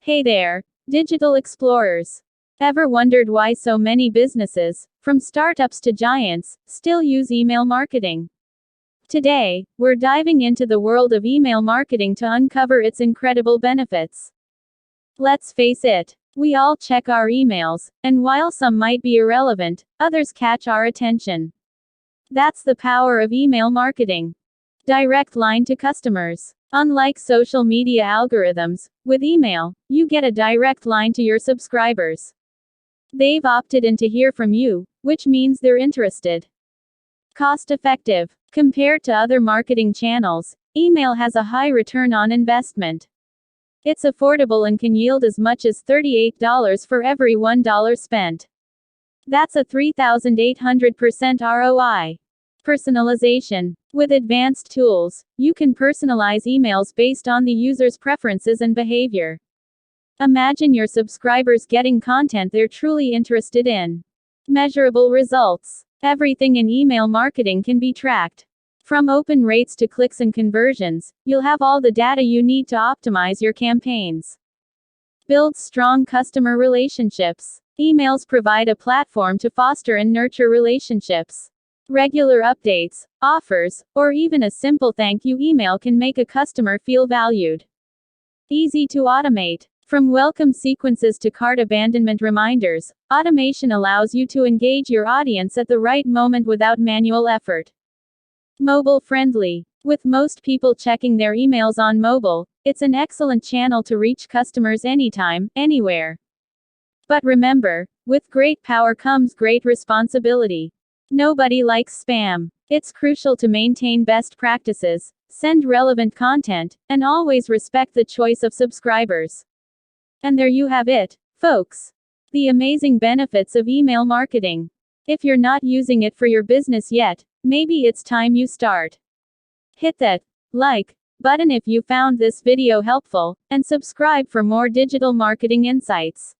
Hey there, digital explorers. Ever wondered why so many businesses, from startups to giants, still use email marketing? Today, we're diving into the world of email marketing to uncover its incredible benefits. Let's face it, we all check our emails, and while some might be irrelevant, others catch our attention. That's the power of email marketing. Direct line to customers. Unlike social media algorithms, with email, you get a direct line to your subscribers. They've opted in to hear from you, which means they're interested. Cost effective. Compared to other marketing channels, email has a high return on investment. It's affordable and can yield as much as $38 for every $1 spent. That's a 3,800% ROI. Personalization. With advanced tools, you can personalize emails based on the user's preferences and behavior. Imagine your subscribers getting content they're truly interested in. Measurable results. Everything in email marketing can be tracked. From open rates to clicks and conversions, you'll have all the data you need to optimize your campaigns. Build strong customer relationships. Emails provide a platform to foster and nurture relationships. Regular updates, offers, or even a simple thank you email can make a customer feel valued. Easy to automate. From welcome sequences to cart abandonment reminders, automation allows you to engage your audience at the right moment without manual effort. Mobile friendly. With most people checking their emails on mobile, it's an excellent channel to reach customers anytime, anywhere. But remember, with great power comes great responsibility. Nobody likes spam. It's crucial to maintain best practices, send relevant content, and always respect the choice of subscribers. And there you have it, folks. The amazing benefits of email marketing. If you're not using it for your business yet, maybe it's time you start. Hit that like button if you found this video helpful, and subscribe for more digital marketing insights.